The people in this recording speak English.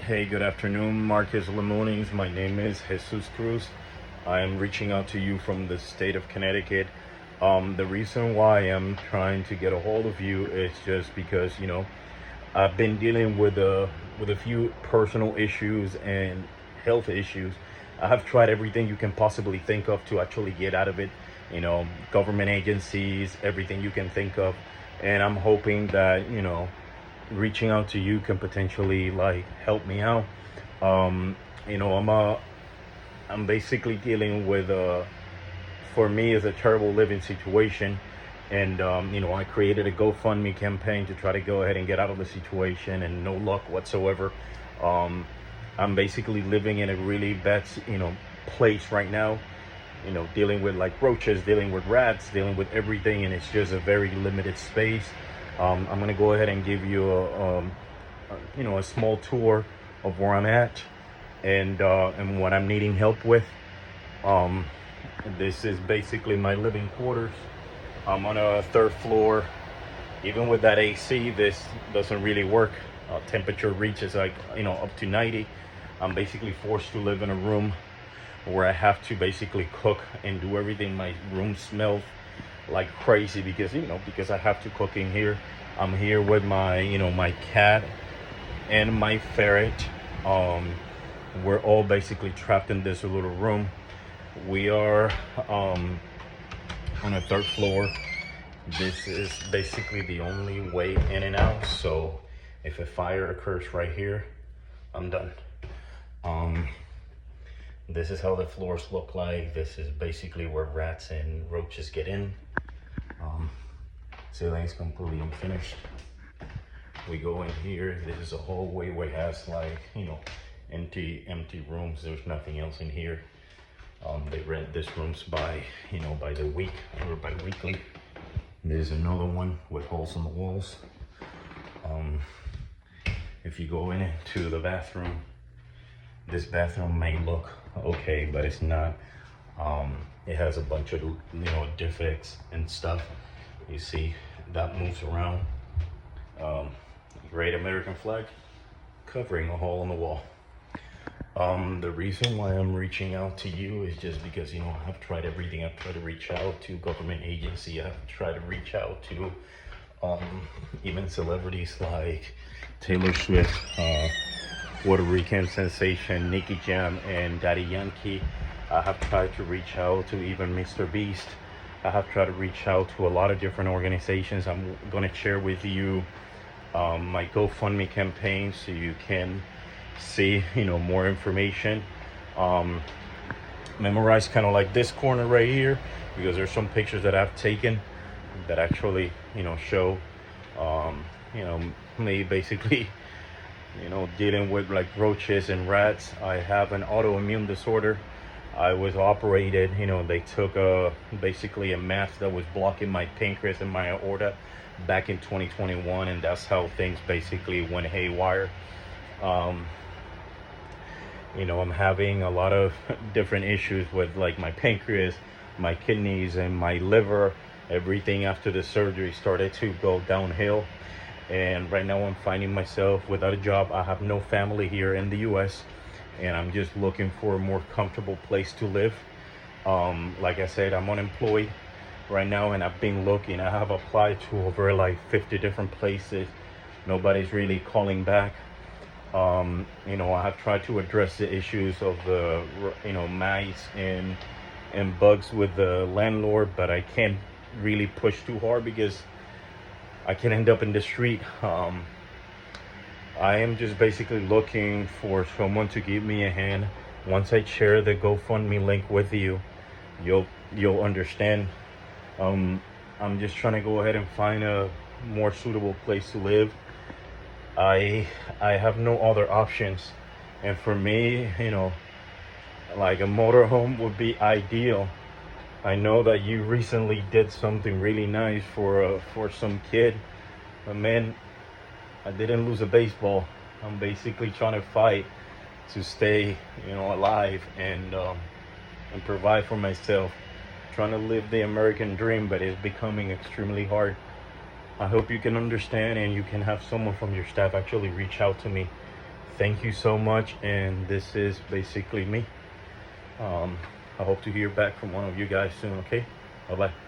Hey, good afternoon, Marcus Lemonings. My name is Jesus Cruz. I am reaching out to you from the state of Connecticut. The reason why I'm trying to get a hold of you is just because I've been dealing with a few personal issues and health issues. I have tried everything you can possibly think of to actually get out of it. Government agencies, everything you can think of, and I'm hoping that reaching out to you can potentially like help me out. Um, I'm basically dealing with for me is a terrible living situation, and I created a GoFundMe campaign to try to go ahead and get out of the situation, and no luck whatsoever. Um, I'm basically living in a really bad place right now. Dealing with like roaches, dealing with rats, dealing with everything, and it's just a very limited space. I'm gonna go ahead and give you a small tour of where I'm at and what I'm needing help with. Um, this is basically my living quarters. I'm on a third floor. Even with that AC, this doesn't really work. Temperature reaches like up to 90. I'm basically forced to live in a room where I have to basically cook and do everything. My room smells like crazy because I have to cook in here. I'm here with my cat and my ferret. Um, we're all basically trapped in this little room. We are on a third floor. This is basically the only way in and out. So if a fire occurs right here, I'm done. Um, this is how the floors look like. This is basically where rats and roaches get in. Ceiling is completely unfinished. We go in here. This is a hallway where it has like empty rooms. There's nothing else in here. They rent this rooms by by the week or by weekly. There's another one with holes in the walls. If you go into the bathroom, this bathroom may look okay, but it's not. It has a bunch of defects and stuff. You see that moves around. Great American flag covering a hole in the wall. The reason why I'm reaching out to you is just because I've tried everything. I've tried to reach out to government agency. I've tried to reach out to even celebrities like Taylor Swift, Puerto Rican sensation Nicky Jam, and Daddy Yankee. I have tried to reach out to even Mr. Beast. I have tried to reach out to a lot of different organizations. I'm going to share with you my GoFundMe campaign so you can see more information. Memorize kind of like this corner right here, because there's some pictures that I've taken that actually show me basically dealing with like roaches and rats. I have an autoimmune disorder. I was operated. They took basically a mass that was blocking my pancreas and my aorta back in 2021, and that's how things basically went haywire. I'm having a lot of different issues with like my pancreas, my kidneys, and my liver. Everything after the surgery started to go downhill, and right now I'm finding myself without a job. I have no family here in the US, and I'm just looking for a more comfortable place to live. Like I said, I'm unemployed right now, and I've been looking. I have applied to over like 50 different places. Nobody's really calling back. I have tried to address the issues of the mice and bugs with the landlord, but I can't really push too hard because I can end up in the street. I am just basically looking for someone to give me a hand. Once I share the GoFundMe link with you, you'll understand. I'm just trying to go ahead and find a more suitable place to live. I have no other options, and for me, like a motorhome would be ideal. I know that you recently did something really nice for some kid, but man, I didn't lose a baseball. I'm basically trying to fight to stay, alive and provide for myself. Trying to live the American dream, but it's becoming extremely hard. I hope you can understand and you can have someone from your staff actually reach out to me. thank you so much, and this is basically me. I hope to hear back from one of you guys soon. Okay, bye bye.